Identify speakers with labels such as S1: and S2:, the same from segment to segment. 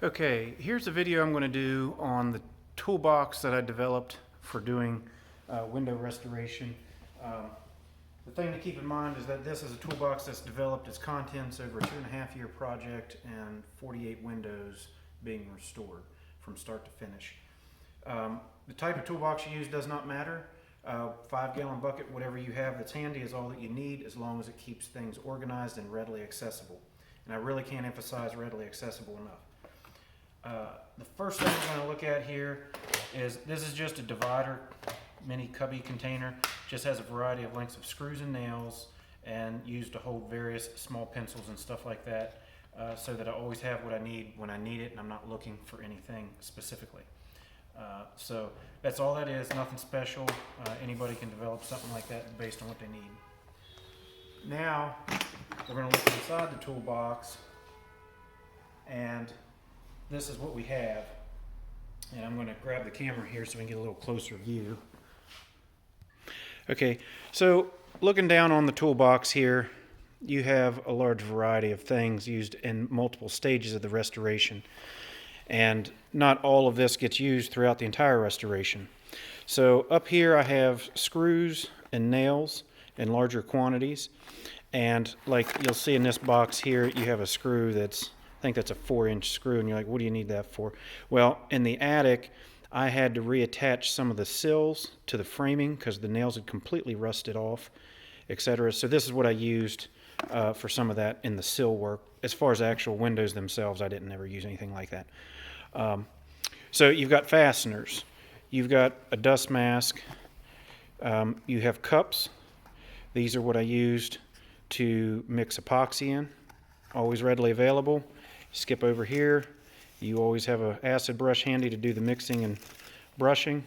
S1: Okay, here's a video I'm going to do on the toolbox that I developed for doing window restoration. The thing to keep in mind is that this is a toolbox that's developed its contents over a 2.5-year project and 48 windows being restored from start to finish. The type of toolbox you use does not matter. 5-gallon bucket, whatever you have that's handy is all that you need, as long as it keeps things organized and readily accessible. And I really can't emphasize readily accessible enough. The first thing we're going to look at here is this is just a divider mini cubby container. Just has a variety of lengths of screws and nails and used to hold various small pencils and stuff like that, so that I always have what I need when I need it and I'm not looking for anything specifically. So that's all that is, nothing special. Anybody can develop something like that based on what they need. Now we're going to look inside the toolbox, and this is what we have. And I'm going to grab the camera here so we can get a little closer view. Okay, so looking down on the toolbox here, you have a large variety of things used in multiple stages of the restoration. And not all of this gets used throughout the entire restoration. So up here I have screws and nails in larger quantities. And like you'll see in this box here, you have a screw that's, I think that's a 4-inch screw, and you're like, what do you need that for? Well, in the attic, I had to reattach some of the sills to the framing because the nails had completely rusted off, etc. So this is what I used for some of that in the sill work. As far as actual windows themselves, I didn't ever use anything like that. So you've got fasteners, you've got a dust mask, you have cups. These are what I used to mix epoxy in, always readily available. Skip over here, you always have an acid brush handy to do the mixing and brushing.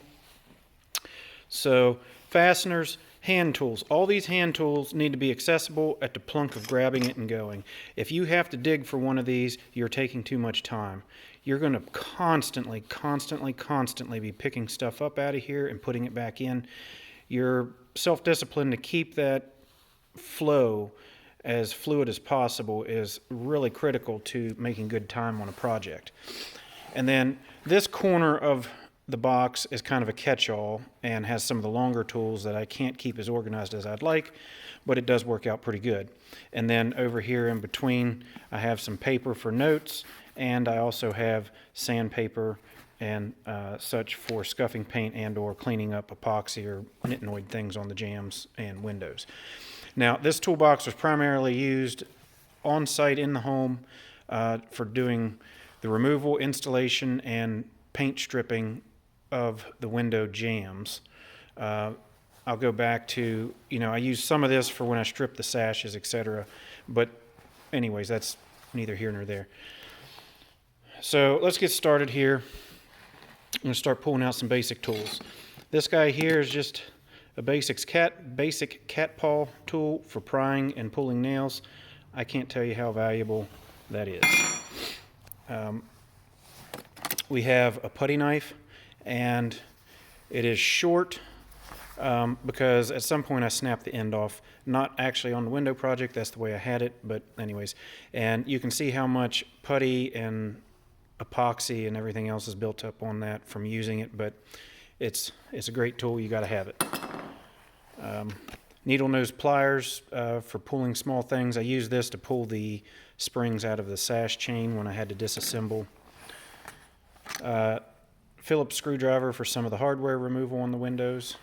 S1: So fasteners, hand tools. All these hand tools need to be accessible at the plunk of grabbing it and going. If you have to dig for one of these, you're taking too much time. You're going to constantly be picking stuff up out of here and putting it back in. Your self-discipline to keep that flow as fluid as possible is really critical to making good time on a project. And then this corner of the box is kind of a catch-all and has some of the longer tools that I can't keep as organized as I'd like, but it does work out pretty good. And then over here in between, I have some paper for notes, and I also have sandpaper and such for scuffing paint and or cleaning up epoxy or nitinoid things on the jambs and windows. Now, this toolbox was primarily used on site in the home for doing the removal, installation, and paint stripping of the window jambs. I'll go back to, I use some of this for when I strip the sashes, etc. But anyways, that's neither here nor there. So let's get started here. I'm going to start pulling out some basic tools. This guy here is just a basic cat paw tool for prying and pulling nails. I can't tell you how valuable that is. We have a putty knife, and it is short because at some point I snapped the end off. Not actually on the window project, that's the way I had it, but anyways. And you can see how much putty and epoxy and everything else is built up on that from using it, but it's a great tool. You got to have it. Needle nose pliers for pulling small things. I use this to pull the springs out of the sash chain when I had to disassemble. Phillips screwdriver for some of the hardware removal on the windows.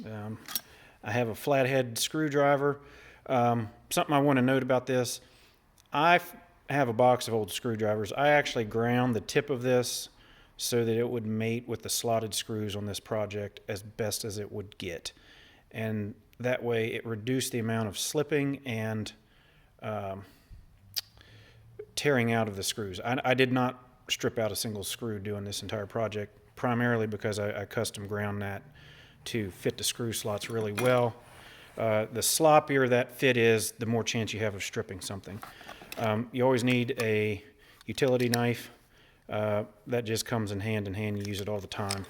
S1: I have a flathead screwdriver. Something I want to note about this, I have a box of old screwdrivers. I actually ground the tip of this so that it would mate with the slotted screws on this project as best as it would get. And that way it reduced the amount of slipping and tearing out of the screws. I did not strip out a single screw doing this entire project, primarily because I custom ground that to fit the screw slots really well. The sloppier that fit is, the more chance you have of stripping something. You always need a utility knife. That just comes in hand, you use it all the time.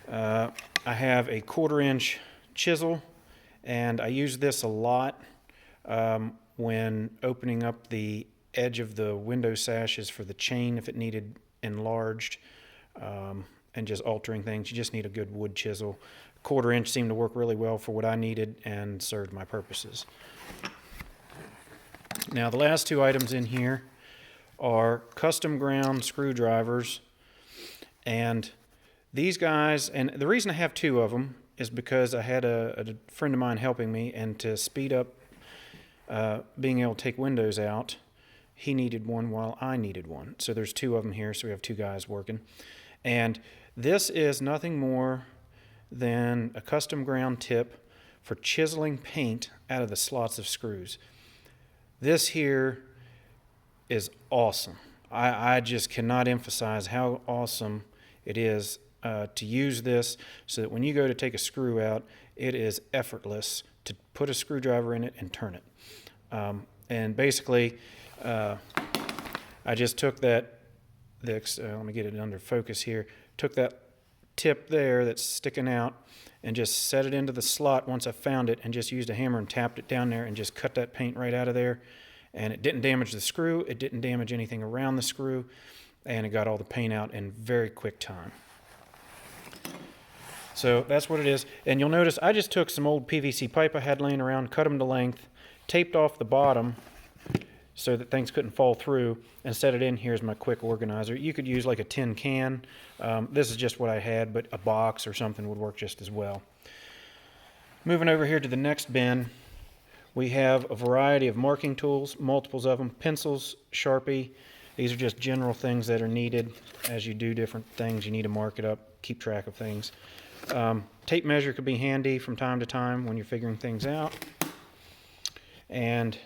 S1: I have a 1/4-inch chisel, and I use this a lot when opening up the edge of the window sashes for the chain if it needed enlarged, and just altering things. You just need a good wood chisel. 1/4 inch seemed to work really well for what I needed and served my purposes. Now the last 2 items in here are custom ground screwdrivers, and these guys, and the reason I have 2 of them is because I had a friend of mine helping me, and to speed up being able to take windows out, he needed one while I needed one. So there's 2 of them here, so we have 2 guys working. And this is nothing more than a custom ground tip for chiseling paint out of the slots of screws. This here is awesome. I just cannot emphasize how awesome it is to use this, so that when you go to take a screw out, it is effortless to put a screwdriver in it and turn it. And basically, I just took that, let me get it under focus here, took that tip there that's sticking out and just set it into the slot once I found it, and just used a hammer and tapped it down there and just cut that paint right out of there. And it didn't damage the screw, it didn't damage anything around the screw, and it got all the paint out in very quick time. So that's what it is. And you'll notice I just took some old PVC pipe I had laying around, cut them to length, taped off the bottom so that things couldn't fall through, and set it in here as my quick organizer. You could use like a tin can. This is just what I had, but a box or something would work just as well. Moving over here to the next bin, we have a variety of marking tools, multiples of them, pencils, Sharpie. These are just general things that are needed as you do different things. You need to mark it up, keep track of things. Tape measure could be handy from time to time when you're figuring things out. And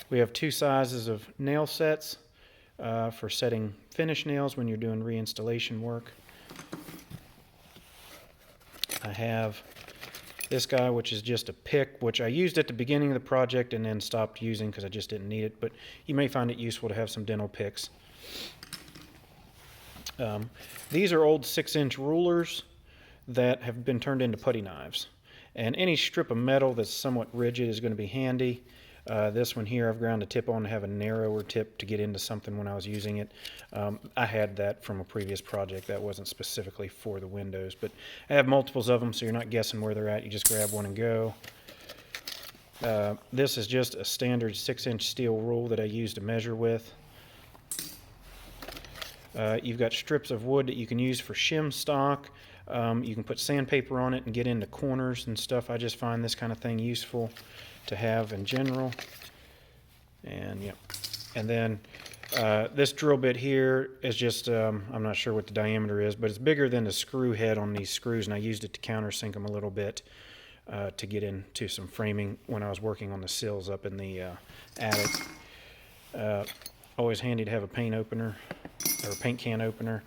S1: we have 2 sizes of nail sets for setting finish nails when you're doing reinstallation work. I have this guy, which is just a pick, which I used at the beginning of the project and then stopped using because I just didn't need it, but you may find it useful to have some dental picks. These are old 6-inch rulers that have been turned into putty knives. And any strip of metal that's somewhat rigid is going to be handy. This one here I've ground a tip on to have a narrower tip to get into something when I was using it. I had that from a previous project that wasn't specifically for the windows, but I have multiples of them, so you're not guessing where they're at. You just grab one and go. This is just a standard 6-inch steel rule that I use to measure with. You've got strips of wood that you can use for shim stock. You can put sandpaper on it and get into corners and stuff. I just find this kind of thing useful to have in general. And yeah, and then this drill bit here is just, I'm not sure what the diameter is, but it's bigger than the screw head on these screws, and I used it to countersink them a little bit to get into some framing when I was working on the sills up in the attic. Always handy to have a paint opener or a paint can opener.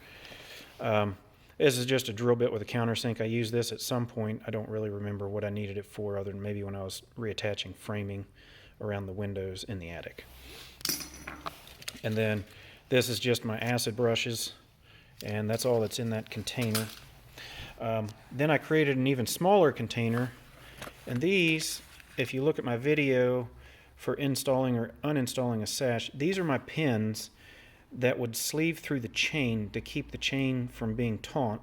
S1: This is just a drill bit with a countersink. I used this at some point. I don't really remember what I needed it for, other than maybe when I was reattaching framing around the windows in the attic. And then this is just my acid brushes, and that's all that's in that container. Then I created an even smaller container, and these, if you look at my video for installing or uninstalling a sash, these are my pins that would sleeve through the chain to keep the chain from being taut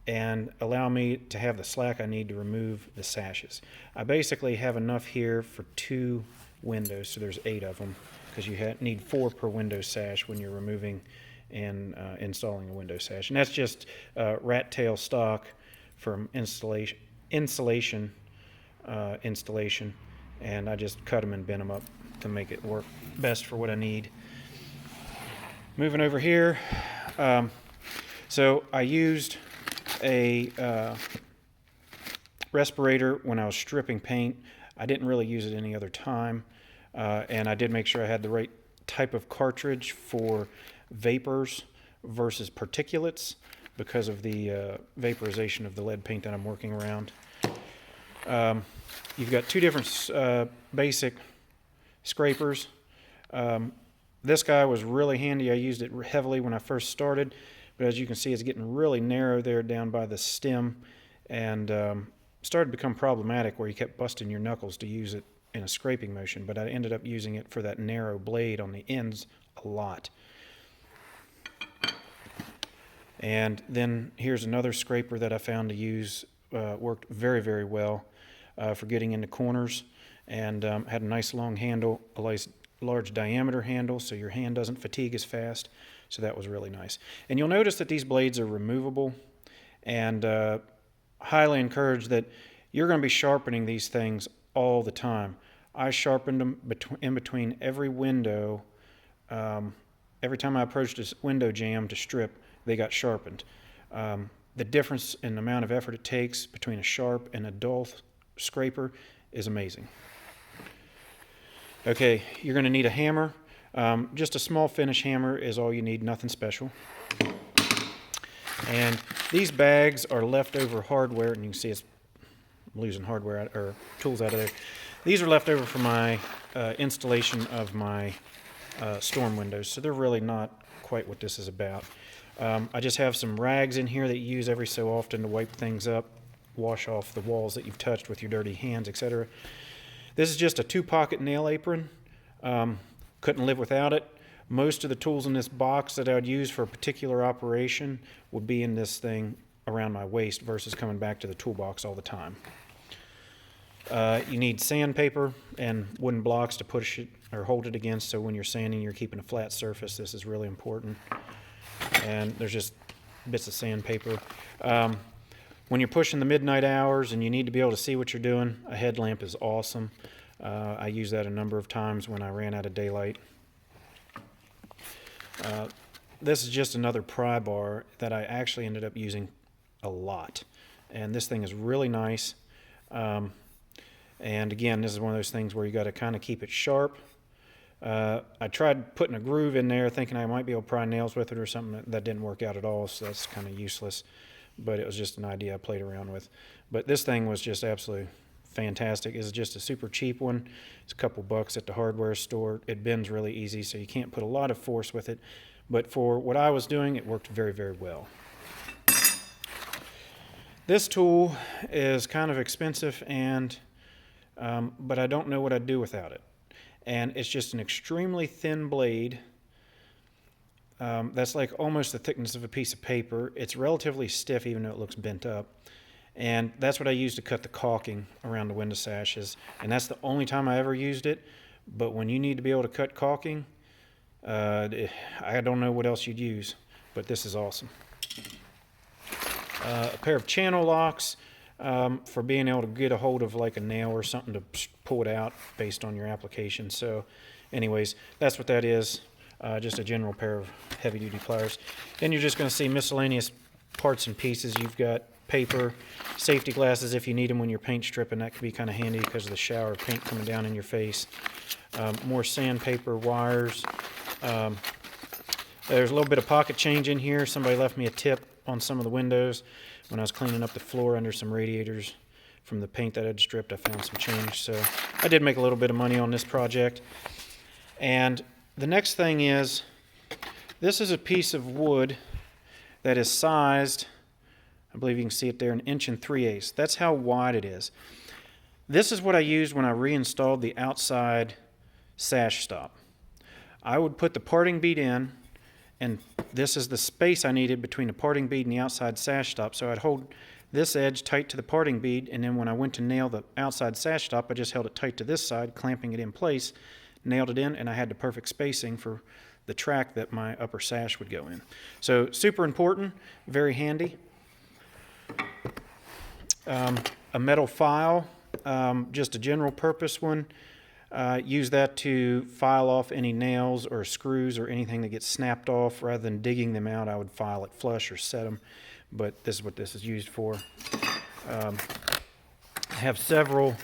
S1: and allow me to have the slack I need to remove the sashes. I basically have enough here for 2 windows, so there's 8 of them, because you need 4 per window sash when you're removing and installing a window sash. And that's just rat tail stock from insulation, and I just cut them and bend them up to make it work best for what I need. Moving over here, so I used a respirator when I was stripping paint. I didn't really use it any other time, and I did make sure I had the right type of cartridge for vapors versus particulates because of the vaporization of the lead paint that I'm working around. You've got 2 different basic scrapers. This guy was really handy. I used it heavily when I first started, but as you can see, it's getting really narrow there down by the stem, and started to become problematic where you kept busting your knuckles to use it in a scraping motion, but I ended up using it for that narrow blade on the ends a lot. And then here's another scraper that I found to use, worked very, very well for getting into corners, and had a nice long handle, a large diameter handle, so your hand doesn't fatigue as fast. So that was really nice. And you'll notice that these blades are removable, and highly encourage that you're going to be sharpening these things all the time. I sharpened them in between every window. Every time I approached a window jamb to strip, they got sharpened. The difference in the amount of effort it takes between a sharp and a dull scraper is amazing. Okay, you're going to need a hammer. Just a small finish hammer is all you need, nothing special. And these bags are leftover hardware, and you can see I'm losing hardware or tools out of there. These are left over from my installation of my storm windows, so they're really not quite what this is about. I just have some rags in here that you use every so often to wipe things up, wash off the walls that you've touched with your dirty hands, etc. This is just a 2-pocket nail apron. Couldn't live without it. Most of the tools in this box that I would use for a particular operation would be in this thing around my waist versus coming back to the toolbox all the time. You need sandpaper and wooden blocks to push it or hold it against, so when you're sanding, you're keeping a flat surface. This is really important. And there's just bits of sandpaper. When you're pushing the midnight hours and you need to be able to see what you're doing, a headlamp is awesome. I used that a number of times when I ran out of daylight. This is just another pry bar that I actually ended up using a lot. And this thing is really nice. And again, this is one of those things where you got to kind of keep it sharp. I tried putting a groove in there thinking I might be able to pry nails with it or something. That didn't work out at all, so that's kind of useless. But it was just an idea I played around with. But this thing was just absolutely fantastic. It's just a super cheap one. It's a couple bucks at the hardware store. It bends really easy, so you can't put a lot of force with it. But for what I was doing, it worked very, very well. This tool is kind of expensive, and but I don't know what I'd do without it. And it's just an extremely thin blade. That's like almost the thickness of a piece of paper. It's relatively stiff, even though it looks bent up. And that's what I use to cut the caulking around the window sashes. And that's the only time I ever used it. But when you need to be able to cut caulking, I don't know what else you'd use, but this is awesome. A pair of channel locks for being able to get a hold of like a nail or something to pull it out based on your application. So anyways, that's what that is. Just a general pair of heavy-duty pliers. Then you're just going to see miscellaneous parts and pieces. You've got paper, safety glasses if you need them when you're paint stripping. That could be kind of handy because of the shower of paint coming down in your face. More sandpaper, wires. There's a little bit of pocket change in here. Somebody left me a tip on some of the windows. When I was cleaning up the floor under some radiators from the paint that I'd stripped, I found some change. So I did make a little bit of money on this project. And the next thing is, this is a piece of wood that is sized, I believe you can see it there, 1 3/8 inches. That's how wide it is. This is what I used when I reinstalled the outside sash stop. I would put the parting bead in, and this is the space I needed between the parting bead and the outside sash stop. So I'd hold this edge tight to the parting bead, and then when I went to nail the outside sash stop, I just held it tight to this side, clamping it in place, nailed it in, and I had the perfect spacing for the track that my upper sash would go in. So super important, very handy. A metal file, just a general purpose one. Use that to file off any nails or screws or anything that gets snapped off. Rather than digging them out, I would file it flush or set them. But this is what this is used for. I have several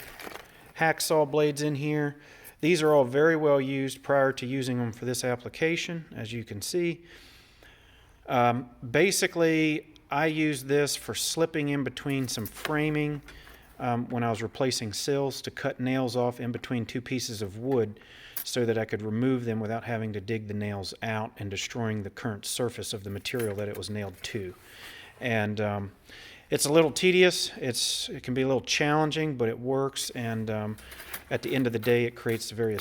S1: hacksaw blades in here. These are all very well used prior to using them for this application, as you can see. Basically, I use this for slipping in between some framing when I was replacing sills to cut nails off in between two pieces of wood so that I could remove them without having to dig the nails out and destroying the current surface of the material that it was nailed to. And it's a little tedious. It can be a little challenging, but it works. And at the end of the day, it creates a very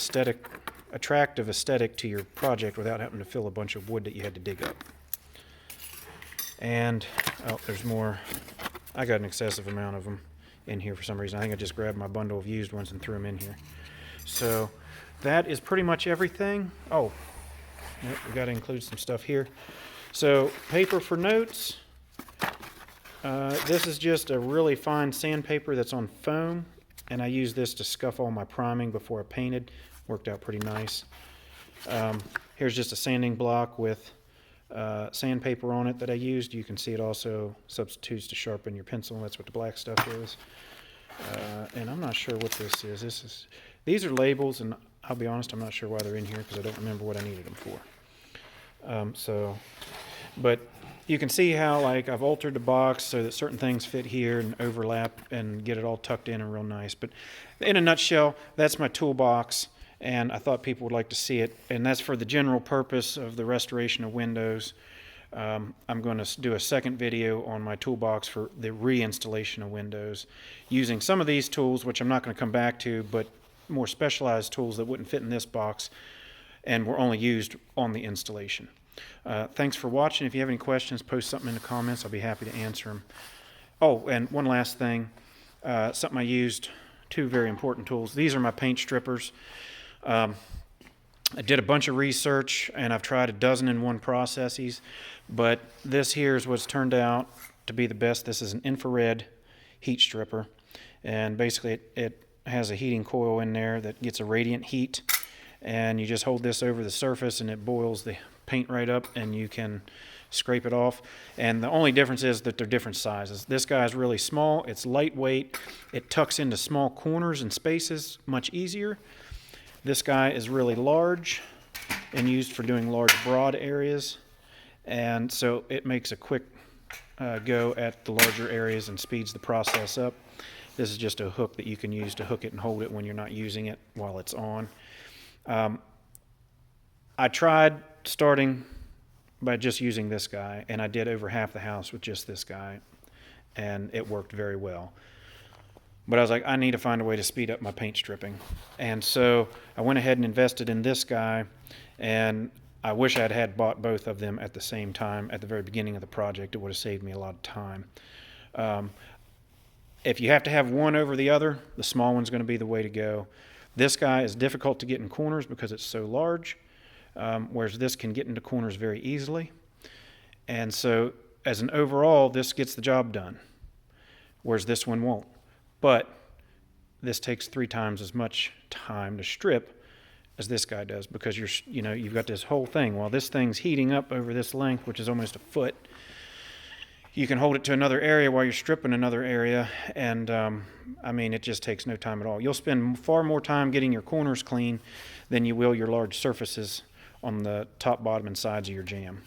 S1: attractive aesthetic to your project without having to fill a bunch of wood that you had to dig up. And, oh, there's more. I got an excessive amount of them in here for some reason. I think I just grabbed my bundle of used ones and threw them in here. So that is pretty much everything. Oh, nope, we got to include some stuff here. So paper for notes. This is just a really fine sandpaper that's on foam, and I use this to scuff all my priming before I painted. Worked out pretty nice. Here's just a sanding block with sandpaper on it that I used. You can see it also substitutes to sharpen your pencil. That's what the black stuff is. And I'm not sure what this is. These are labels, and I'll be honest, I'm not sure why they're in here because I don't remember what I needed them for. But you can see how like I've altered the box so that certain things fit here and overlap and get it all tucked in and real nice. But in a nutshell, that's my toolbox, and I thought people would like to see it. And that's for the general purpose of the restoration of windows. I'm going to do a second video on my toolbox for the reinstallation of windows using some of these tools, which I'm not going to come back to, but more specialized tools that wouldn't fit in this box and were only used on the installation. Thanks for watching. If you have any questions, post something in the comments. I'll be happy to answer them. Oh, and one last thing, something I used, two very important tools. These are my paint strippers. I did a bunch of research, and I've tried a dozen and one processes, but this here is what's turned out to be the best. This is an infrared heat stripper, and basically it has a heating coil in there that gets a radiant heat, and you just hold this over the surface and it boils the paint right up, and you can scrape it off. And the only difference is that they're different sizes. This guy is really small, it's lightweight, it tucks into small corners and spaces much easier. This guy is really large and used for doing large broad areas, and so it makes a quick go at the larger areas and speeds the process up. This is just a hook that you can use to hook it and hold it when you're not using it while it's on. I tried starting by just using this guy, and I did over half the house with just this guy, and it worked very well. But I was like, I need to find a way to speed up my paint stripping. And so I went ahead and invested in this guy, and I wish I had bought both of them at the same time at the very beginning of the project. It would have saved me a lot of time. If you have to have one over the other, the small one's going to be the way to go. This guy is difficult to get in corners because it's so large, whereas this can get into corners very easily. And so as an overall, this gets the job done, whereas this one won't. But this takes 3 times as much time to strip as this guy does, because you've got this whole thing. While this thing's heating up over this length, which is almost a foot, you can hold it to another area while you're stripping another area, and I mean, it just takes no time at all. You'll spend far more time getting your corners clean than you will your large surfaces on the top, bottom, and sides of your jam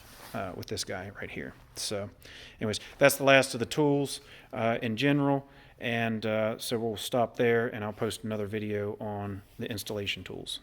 S1: with this guy right here. So anyways, that's the last of the tools in general. And so we'll stop there, and I'll post another video on the installation tools.